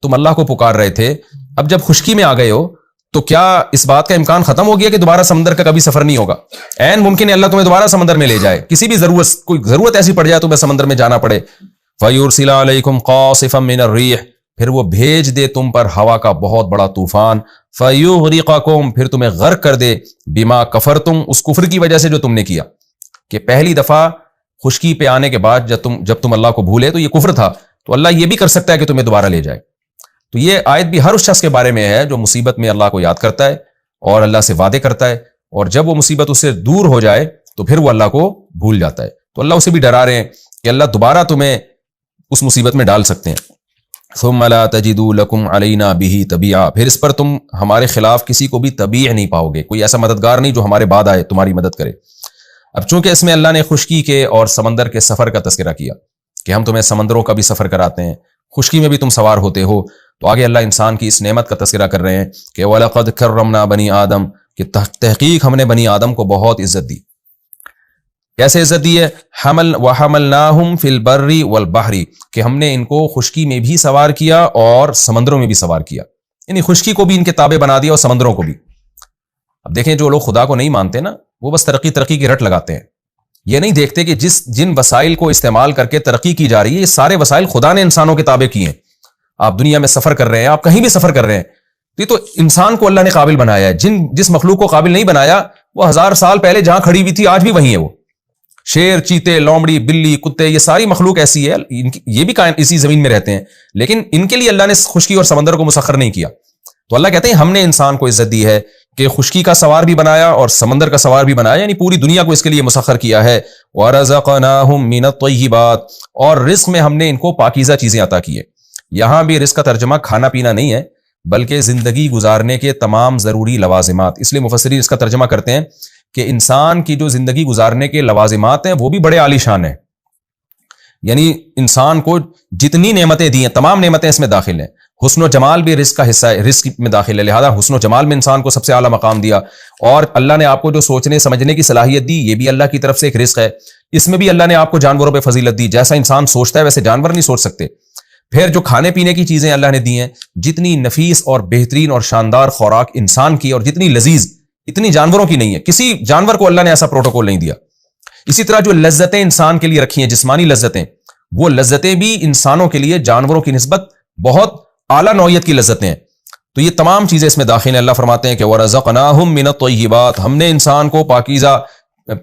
تم اللہ کو پکار رہے تھے، اب جب خشکی میں آ گئے ہو تو کیا اس بات کا امکان ختم ہو گیا کہ دوبارہ سمندر کا کبھی سفر نہیں ہوگا؟ عین ممکن ہے اللہ تمہیں دوبارہ سمندر میں لے جائے، کسی بھی کوئی ضرورت ایسی پڑ جائے تمہیں سمندر میں جانا پڑے۔ فَيُرْسِلَ عَلَيْكُمْ قَاصِفًا مِّنَ الرِّيحِ، پھر وہ بھیج دے تم پر ہوا کا بہت بڑا طوفان، فَيُغْرِقَكُمْ، پھر تمہیں غرق کر دے، بِمَا كَفَرْتُمْ، اس کفر کی وجہ سے جو تم نے کیا، کہ پہلی دفعہ خشکی پہ آنے کے بعد جب تم اللہ کو بھولے تو یہ کفر تھا، تو اللہ یہ بھی کر سکتا ہے کہ تمہیں دوبارہ لے جائے۔ تو یہ آیت بھی ہر اس شخص کے بارے میں ہے جو مصیبت میں اللہ کو یاد کرتا ہے اور اللہ سے وعدے کرتا ہے، اور جب وہ مصیبت اس سے دور ہو جائے تو پھر وہ اللہ کو بھول جاتا ہے۔ تو اللہ اسے بھی ڈرا رہے ہیں کہ اللہ دوبارہ تمہیں اس مصیبت میں ڈال سکتے ہیں۔ ثم لا تجدوا لكم علينا به تبيعا، پھر اس پر تم ہمارے خلاف کسی کو بھی تبیع نہیں پاؤ گے، کوئی ایسا مددگار نہیں جو ہمارے بعد آئے تمہاری مدد کرے۔ اب چونکہ اس میں اللہ نے خشکی کے اور سمندر کے سفر کا تذکرہ کیا کہ ہم تمہیں سمندروں کا بھی سفر کراتے ہیں، خشکی میں بھی تم سوار ہوتے ہو، تو آگے اللہ انسان کی اس نعمت کا تذکرہ کر رہے ہیں کہ وَلَقَدْ كَرَّمْنَا بَنِي آدم، کہ تحقیق ہم نے بنی آدم کو بہت عزت دی۔ کیسے عزت دی ہے؟ وَحَمَلْنَاهُمْ فِي الْبَرِّ وَالْبَحْرِ، کہ ہم نے ان کو خشکی میں بھی سوار کیا اور سمندروں میں بھی سوار کیا، یعنی خشکی کو بھی ان کے تابع بنا دیا اور سمندروں کو بھی۔ اب دیکھیں جو لوگ خدا کو نہیں مانتے نا، وہ بس ترقی کی رٹ لگاتے ہیں، یہ نہیں دیکھتے کہ جن وسائل کو استعمال کر کے ترقی کی جا رہی ہے، یہ سارے وسائل خدا نے انسانوں کے تابع کیے ہیں۔ آپ دنیا میں سفر کر رہے ہیں، آپ کہیں بھی سفر کر رہے ہیں، یہ تو انسان کو اللہ نے قابل بنایا ہے۔ جس مخلوق کو قابل نہیں بنایا وہ 1000 سال پہلے جہاں کھڑی ہوئی تھی آج بھی وہیں ہے۔ وہ شیر، چیتے، لومڑی، بلی، کتے، یہ ساری مخلوق ایسی ہے، یہ بھی اسی زمین میں رہتے ہیں، لیکن ان کے لیے اللہ نے خشکی اور سمندر کو مسخر نہیں کیا۔ تو اللہ کہتے ہیں ہم نے انسان کو عزت دی ہے کہ خشکی کا سوار بھی بنایا اور سمندر کا سوار بھی بنایا، یعنی پوری دنیا کو اس کے لیے مسخر کیا ہے۔ وَرَزَقْنَاهُم مِّنَ الطَّيِّبَاتِ، اور رزق میں ہم نے ان کو پاکیزہ چیزیں عطا کی ہے۔ یہاں بھی رزق کا ترجمہ کھانا پینا نہیں ہے، بلکہ زندگی گزارنے کے تمام ضروری لوازمات۔ اس لیے مفسرین اس کا ترجمہ کرتے ہیں کہ انسان کی جو زندگی گزارنے کے لوازمات ہیں وہ بھی بڑے عالی شان ہیں، یعنی انسان کو جتنی نعمتیں دی ہیں تمام نعمتیں اس میں داخل ہیں۔ حسن و جمال بھی رزق کا حصہ ہے، رزق میں داخل ہے، لہذا حسن و جمال میں انسان کو سب سے اعلیٰ مقام دیا، اور اللہ نے آپ کو جو سوچنے سمجھنے کی صلاحیت دی یہ بھی اللہ کی طرف سے ایک رزق ہے۔ اس میں بھی اللہ نے آپ کو جانوروں پہ فضیلت دی، جیسا انسان سوچتا ہے ویسے جانور نہیں سوچ سکتے۔ پھر جو کھانے پینے کی چیزیں اللہ نے دی ہیں، جتنی نفیس اور بہترین اور شاندار خوراک انسان کی اور جتنی لذیذ اتنی جانوروں کی نہیں ہے، کسی جانور کو اللہ نے ایسا پروٹوکول نہیں دیا۔ اسی طرح جو لذتیں انسان کے لیے رکھی ہیں، جسمانی لذتیں، وہ لذتیں بھی انسانوں کے لیے جانوروں کی نسبت بہت اعلیٰ نوعیت کی لذتیں ہیں۔ تو یہ تمام چیزیں اس میں داخل ہیں۔ اللہ فرماتے ہیں کہ وَرَزَقْنَاهُم مِّنَ الطَّيِّبَاتِ، ہم نے انسان کو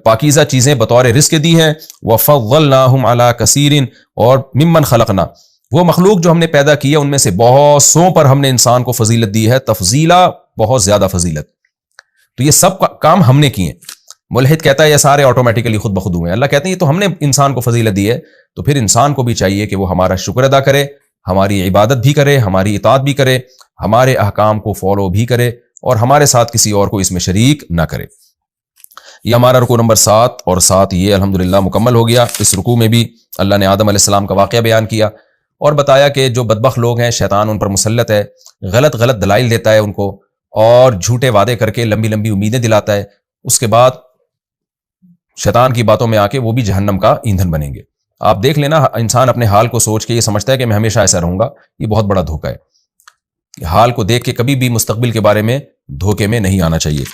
پاکیزہ چیزیں بطور رزق دی ہیں۔ وَفَضَّلْنَاهُمْ عَلَىٰ كَثِيرٍ، اور ممن خلقنا، وہ مخلوق جو ہم نے پیدا کی ہے ان میں سے بہت سوں پر ہم نے انسان کو فضیلت دی ہے، تفضیلا، بہت زیادہ فضیلت۔ تو یہ سب کام ہم نے کیے ہیں۔ ملحد کہتا ہے یہ سارے آٹومیٹیکلی خود بخود ہوئے ہیں، اللہ کہتے ہیں یہ تو ہم نے انسان کو فضیلت دی ہے، تو پھر انسان کو بھی چاہیے کہ وہ ہمارا شکر ادا کرے، ہماری عبادت بھی کرے، ہماری اطاعت بھی کرے، ہمارے احکام کو فالو بھی کرے، اور ہمارے ساتھ کسی اور کو اس میں شریک نہ کرے۔ یہ ہمارا رکوع نمبر 7 اور 7 یہ الحمدللہ مکمل ہو گیا۔ اس رکوع میں بھی اللہ نے آدم علیہ السلام کا واقعہ بیان کیا اور بتایا کہ جو بدبخت لوگ ہیں شیطان ان پر مسلط ہے، غلط دلائل دیتا ہے ان کو، اور جھوٹے وعدے کر کے لمبی امیدیں دلاتا ہے، اس کے بعد شیطان کی باتوں میں آ کے وہ بھی جہنم کا ایندھن بنیں گے۔ آپ دیکھ لینا، انسان اپنے حال کو سوچ کے یہ سمجھتا ہے کہ میں ہمیشہ ایسا رہوں گا، یہ بہت بڑا دھوکہ ہے۔ حال کو دیکھ کے کبھی بھی مستقبل کے بارے میں دھوکے میں نہیں آنا چاہیے۔